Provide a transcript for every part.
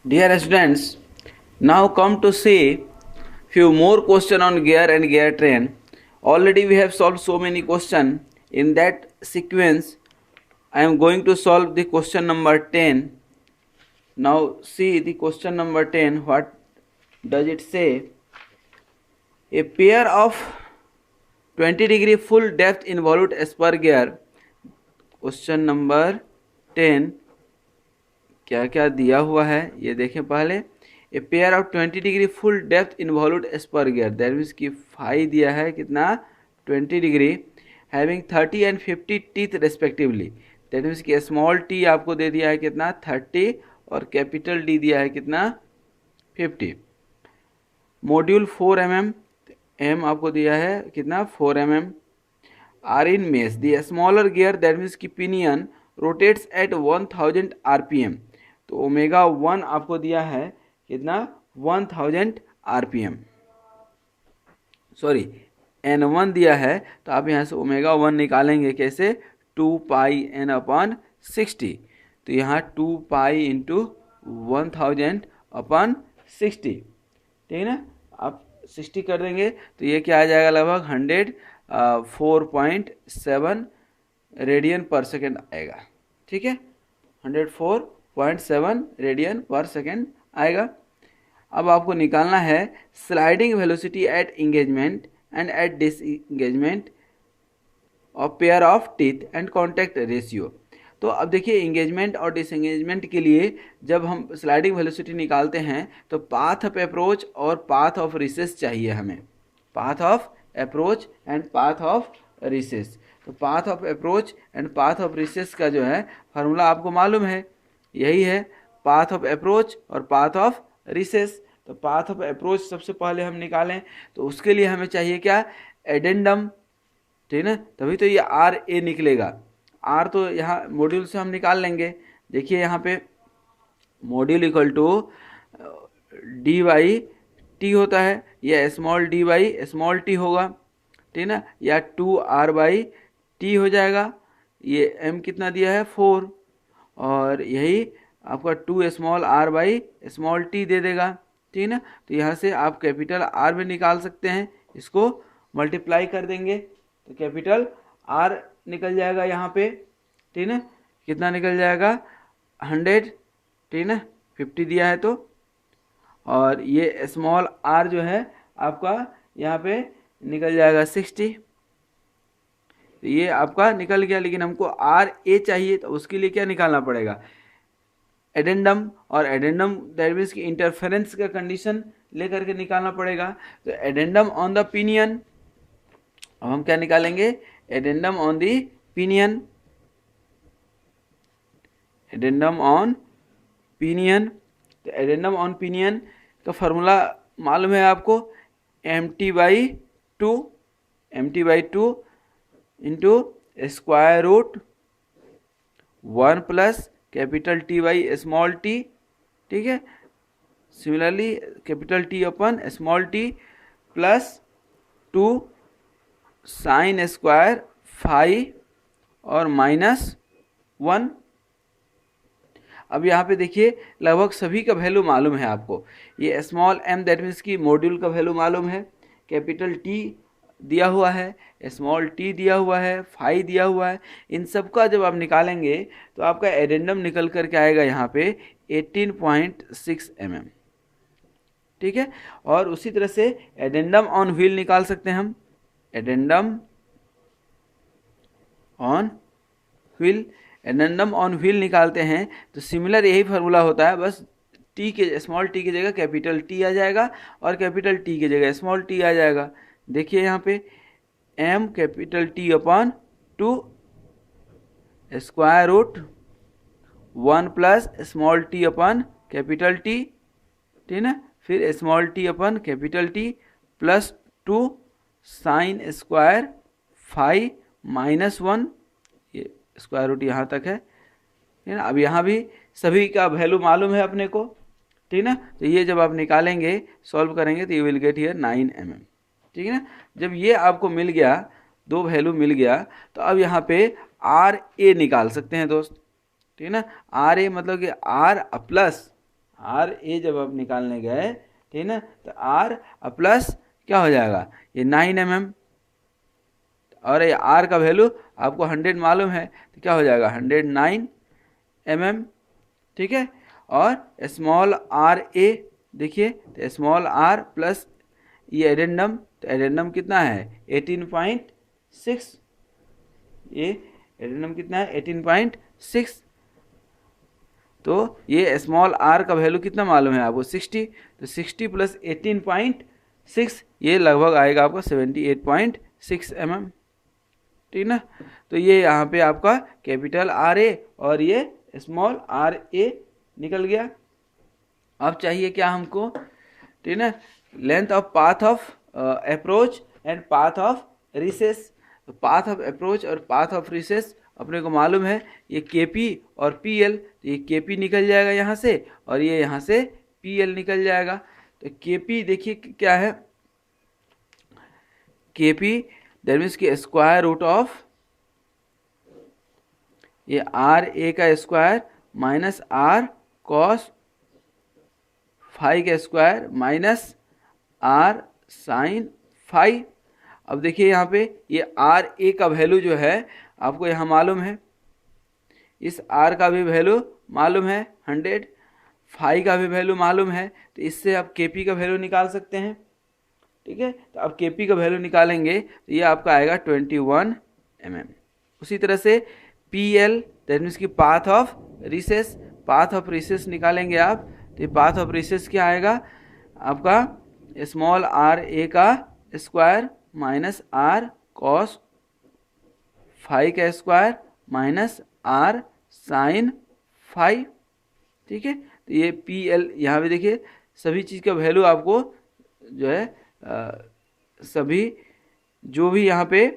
Dear students, now come to see few more question on gear and gear train. Already we have solved so many question. In that sequence, I am going to solve the question number 10. Now see the question number 10. What does it say? A pair of 20-degree full depth involute spur gear. Question number 10 क्या क्या दिया हुआ है ये देखें पहले। A pair of 20 degree full depth involute spur gear, that means की phi दिया है कितना 20 degree, having 30 and 50 teeth respectively, that means कि स्मॉल टी आपको दे दिया है कितना 30 और कैपिटल डी दिया है कितना 50। मॉड्यूल 4 mm, एम आपको दिया है कितना 4 mm, are in mesh. The smaller gear that means की पिनियन रोटेट्स एट 1000 RPM, तो ओमेगा 1 आपको दिया है कितना 1000 RPM, सॉरी N1 दिया है, तो आप यहाँ से ओमेगा 1 निकालेंगे कैसे 2πn/60, तो यहाँ 2π इंटू 1000/60, ठीक है ना। आप 60 कर देंगे तो ये क्या आ जाएगा लगभग 104.7 रेडियन पर सेकेंड आएगा, ठीक है 104.7 रेडियन पर सेकेंड आएगा। अब आपको निकालना है sliding velocity at engagement and at disengagement of pair of teeth and contact ratio. तो अब देखिए इंगेजमेंट और डिसएंगेजमेंट के लिए जब हम स्लाइडिंग वेलोसिटी निकालते हैं तो पाथ ऑफ अप्रोच और पाथ ऑफ रिसेस चाहिए हमें, path of approach and path of recess. तो path of approach and path of recess का जो है फार्मूला आपको मालूम है, यही है पाथ ऑफ अप्रोच और पाथ ऑफ रिसेस। तो पाथ ऑफ अप्रोच सबसे पहले हम निकालें तो उसके लिए हमें चाहिए क्या एडेंडम, ठीक है ना, तभी तो ये आर ए निकलेगा। आर तो यहाँ मॉड्यूल से हम निकाल लेंगे, देखिए यहाँ पे module equal to D by T होता है, ये small D by small T होगा, ठीक ना, या 2r/t हो जाएगा। ये m कितना दिया है 4, और यही आपका 2r/t दे देगा, ठीक ना। तो यहाँ से आप कैपिटल R में निकाल सकते हैं, इसको मल्टीप्लाई कर देंगे तो कैपिटल R निकल जाएगा यहाँ पे, ठीक ना। कितना निकल जाएगा 100, ठीक ना, 50 दिया है तो, और ये स्मॉल r जो है आपका यहाँ पे निकल जाएगा 60, तो ये आपका निकल गया। लेकिन हमको आर ए चाहिए तो उसके लिए क्या निकालना पड़ेगा एडेंडम, और एडेंडम दैट मीन्स की इंटरफेरेंस का कंडीशन लेकर के निकालना पड़ेगा। तो एडेंडम ऑन द पिनियन, अब हम क्या निकालेंगे addendum on the pinion, addendum on pinion. तो एडेंडम ऑन पिनियन का फॉर्मूला मालूम है आपको mt/2 into square root 1 plus capital T by small t, ठीक है। Similarly capital T upon small t plus 2 sine square 5 और -1। अब यहाँ पे देखिए लगभग सभी का वैल्यू मालूम है आपको, ये स्मॉल m दैट मीन्स की मॉड्यूल का वैल्यू मालूम है, कैपिटल T दिया हुआ है, स्मॉल t दिया हुआ है, 5 दिया हुआ है। इन सब का जब आप निकालेंगे तो आपका एडेंडम निकल कर के आएगा यहाँ पे 18.6 mm, ठीक है। और उसी तरह से एडेंडम ऑन व्हील निकाल सकते हैं हम, addendum on wheel, addendum on wheel निकालते हैं तो सिमिलर यही फार्मूला होता है, बस टी के स्मॉल टी की जगह कैपिटल T आ जाएगा और कैपिटल T की जगह स्मॉल t आ जाएगा। देखिए यहाँ पे m capital T/2 square root 1 plus small t upon capital T, ठीक ना, फिर small t upon capital T plus 2 sine square 5 -1, ये स्क्वायर रूट यहाँ तक है, ठीक ना। अब यहाँ भी सभी का वैल्यू मालूम है अपने को, ठीक ना। तो ये जब आप निकालेंगे सॉल्व करेंगे तो you will get here 9 mm, ठीक है ना। जब ये आपको मिल गया, दो वैल्यू मिल गया, तो अब यहाँ पे आर ए निकाल सकते हैं दोस्त, ठीक है ना। आर ए मतलब कि आर प्लस आर ए जब आप निकालने गए, ठीक ना, तो आर प्लस क्या हो जाएगा, ये 9 mm, और ये आर का वैल्यू आपको 100 मालूम है, तो क्या हो जाएगा 109 mm, ठीक है। और स्मॉल आर ए देखिए, तो स्मॉल आर प्लस ये एडेंडम, तो एडेंडम कितना है 18.6, ये एडेंडम कितना है 18.6, तो ये स्मॉल आर का वैल्यू कितना मालूम है आपको 60, तो 60 प्लस 18.6 ये लगभग आएगा आपको 78.6 mm, ठीक ना। तो ये यहाँ पे आपका कैपिटल आर ए और ये स्मॉल आर ए निकल गया। अब चाहिए क्या हमको, ठीक ना, length of path of approach and path of recess. Path of approach और पाथ ऑफ रिसेस अपने को मालूम है, ये केपी और पीएल, तो ये केपी निकल जाएगा यहाँ से और ये यहाँ से पीएल निकल जाएगा। तो केपी देखिए क्या है, केपी दैट मीन्स की स्क्वायर रूट ऑफ ये आर ए का square minus R cos phi का square minus R sine phi. अब देखिए यहाँ पे ये आर ए का वैल्यू जो है आपको यहाँ मालूम है, इस आर का भी वैल्यू मालूम है 100, फाई का भी वैल्यू मालूम है, तो इससे आप केपी का वैल्यू निकाल सकते हैं, ठीक है। तो अब केपी का वैल्यू निकालेंगे तो ये आपका आएगा 21 mm। उसी तरह से पी एल दैट मीन्स की path of recess, path of recess निकालेंगे आप, तो ये पाथ ऑफ रिसेस क्या आएगा आपका स्मॉल आर ए का square minus R cos phi का square minus R sine phi, ठीक है। तो ये पी एल यहाँ पे देखिए सभी चीज़ का वैल्यू आपको जो है सभी जो भी यहाँ पे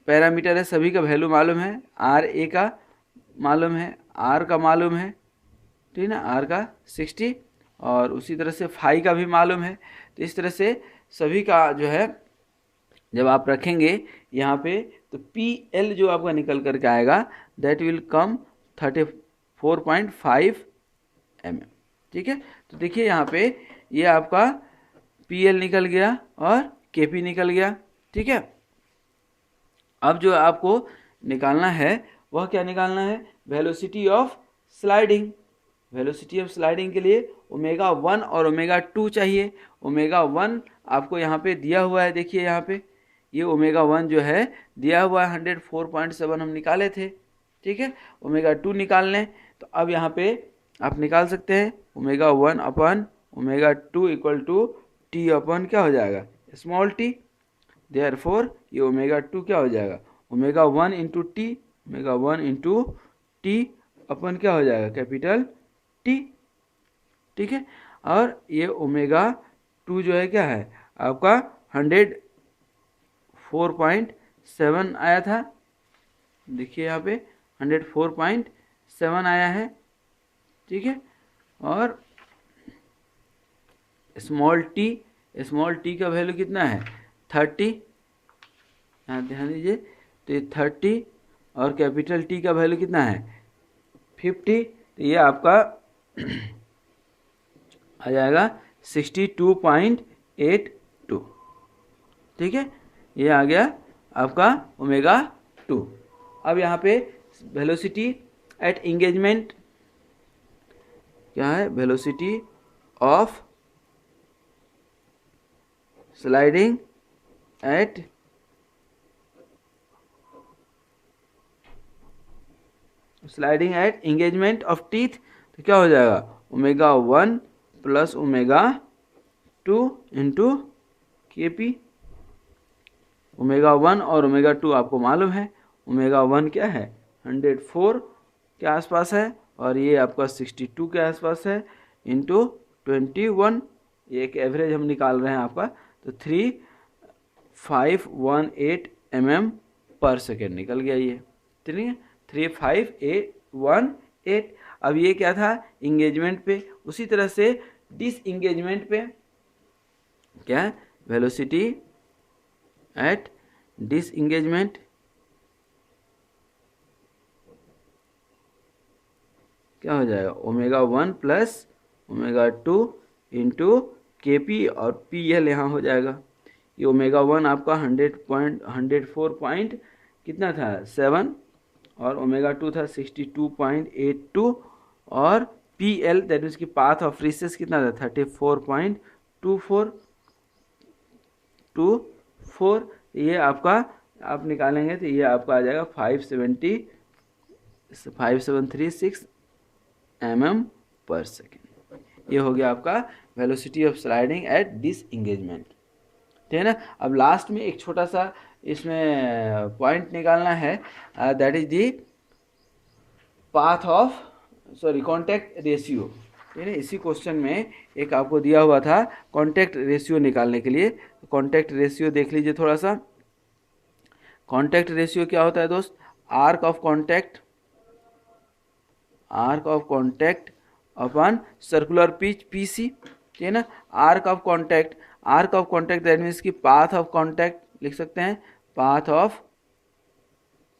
पैरामीटर है सभी का वैल्यू मालूम है, आर ए का मालूम है, आर का मालूम है, ठीक है ना, आर का 60 और उसी तरह से फाई का भी मालूम है। तो इस तरह से सभी का जो है जब आप रखेंगे यहाँ पे तो पी एल जो आपका निकल करके आएगा दैट विल कम 34.5 mm, ठीक है। तो देखिए यहाँ पे ये आपका पी एल निकल गया और के पी निकल गया, ठीक है। अब जो आपको निकालना है वह क्या निकालना है, velocity of sliding. Velocity of sliding के लिए ओमेगा 1 और ओमेगा 2 चाहिए। ओमेगा 1 आपको यहाँ पे दिया हुआ है, देखिए यहाँ पे ये ओमेगा 1 जो है दिया हुआ है 104.7 हम निकाले थे, ठीक है। ओमेगा 2 निकालने तो अब यहाँ पे आप निकाल सकते हैं omega 1 upon omega 2 equal to T upon क्या हो जाएगा स्मॉल टी, देयरफॉर ये ओमेगा 2 क्या हो जाएगा omega 1 into T, omega 1 into T upon क्या हो जाएगा कैपिटल टी, ठीक है। और ये ओमेगा 2 जो है क्या है आपका 104.7 आया था, देखिए यहाँ पे 104.7 आया है, ठीक है। और स्मॉल टी का वैल्यू कितना है 30, यहाँ ध्यान दीजिए, तो ये 30 और कैपिटल टी का वैल्यू कितना है 50, तो ये आपका आ जाएगा 62.82, ठीक है। ये आ गया आपका ओमेगा 2। अब यहाँ पे वेलोसिटी एट इंगेजमेंट क्या है, velocity of sliding at engagement of teeth, तो क्या हो जाएगा omega 1 plus omega 2 into K P. Omega 1 और ओमेगा 2 आपको मालूम है, ओमेगा 1 क्या है 104 के आसपास है और ये आपका 62 के आसपास है इंटू 21, एक एवरेज हम निकाल रहे हैं आपका, तो 3518 mm पर सेकेंड निकल गया ये, ठीक है 35818। अब ये क्या था इंगेजमेंट पे, उसी तरह से डिस इंगेजमेंट पे क्या है वेलोसिटी एट डिसएंगेजमेंट, क्या हो जाएगा, ω1 प्लस ω2 इंटू KP और PL यहाँ हो जाएगा। ये ω1 आपका 104 पॉइंट कितना था 7 और ω2 था 62.82 और PL दैट मीन्स की पाथ ऑफ रिसेस कितना था 34.24। ये आपका आप निकालेंगे तो ये आपका आ जाएगा 5736 mm पर सेकेंड। ये हो गया आपका velocity of sliding at this engagement, ठीक है ना। अब लास्ट में एक छोटा सा इसमें पॉइंट निकालना है, that is the path of contact ratio, ठीक है। इसी क्वेश्चन में एक आपको दिया हुआ था कांटेक्ट रेशियो निकालने के लिए। कांटेक्ट रेशियो देख लीजिए थोड़ा सा। कांटेक्ट रेशियो क्या होता है दोस्त, arc of contact upon circular pitch PC, ठीक है ना। Arc of contact that means की पाथ ऑफ कांटेक्ट लिख सकते हैं, पाथ ऑफ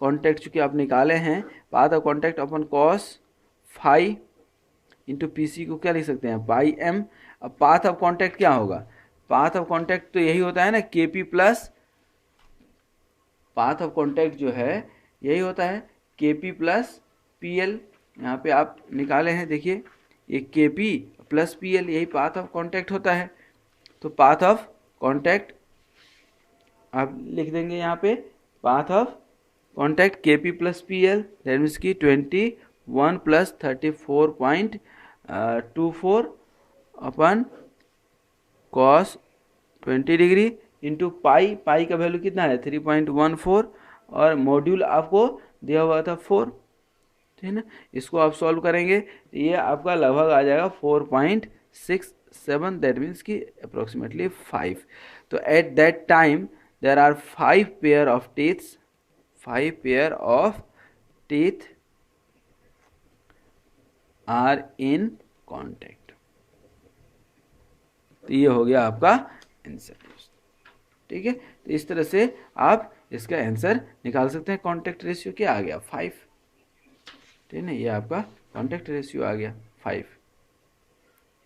कांटेक्ट चूंकि आप निकाले हैं, path of contact upon cos phi into PC को क्या लिख सकते हैं पाई m। अब पाथ ऑफ कांटेक्ट क्या होगा, पाथ ऑफ कांटेक्ट तो यही होता है ना KP plus, path of contact जो है यही होता है KP प्लस PL। यहाँ पे आप निकाले हैं, देखिए ये KP प्लस PL यही पाथ ऑफ कांटेक्ट होता है। तो पाथ ऑफ कांटेक्ट आप लिख देंगे यहाँ पे, path of contact KP plus PL that means की 21 प्लस 34.24 अपन कॉस 20 डिग्री इंटू पाई का वैल्यू कितना है 3.14 और मॉड्यूल आपको दिया हुआ था 4, ठीक है ना। इसको आप सॉल्व करेंगे तो ये आपका लगभग आ जाएगा 4.67 दैट मीन्स की अप्रोक्सीमेटली 5। तो at that time there are 5 pair of teeth are in contact. तो ये हो गया आपका आंसर, ठीक है। तो इस तरह से आप इसका आंसर निकाल सकते हैं। कांटेक्ट रेशियो क्या आ गया 5, ठीक है ना। ये आपका कांटेक्ट रेशियो आ गया 5,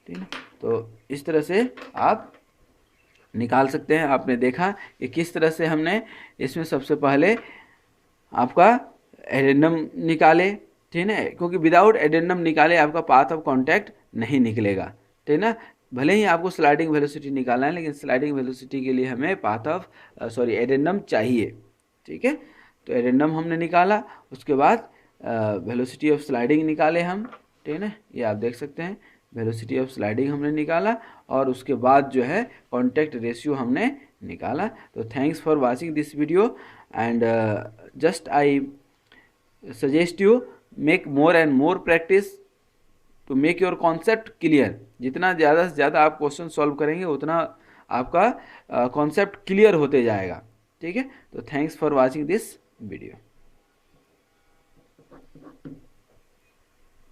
ठीक है। तो इस तरह से आप निकाल सकते हैं। आपने देखा कि किस तरह से हमने इसमें सबसे पहले आपका एडेंडम निकाले, ठीक है ना, क्योंकि विदाउट एडेंडम निकाले आपका पाथ ऑफ कांटेक्ट नहीं निकलेगा, ठीक है ना। भले ही आपको स्लाइडिंग वेलोसिटी निकालना है, लेकिन स्लाइडिंग वेलोसिटी के लिए हमें पाथ ऑफ एडेंडम चाहिए, ठीक है। तो एडेंडम हमने निकाला, उसके बाद वेलोसिटी ऑफ स्लाइडिंग निकाले हम, ठीक है ना। ये आप देख सकते हैं वेलोसिटी ऑफ स्लाइडिंग हमने निकाला और उसके बाद जो है कांटेक्ट रेशियो हमने निकाला। तो thanks for watching this video and just I suggest you make more and more practice to make your concept clear. जितना ज़्यादा से ज़्यादा आप क्वेश्चन सॉल्व करेंगे उतना आपका कॉन्सेप्ट क्लियर होते जाएगा, ठीक है। तो thanks for watching this video.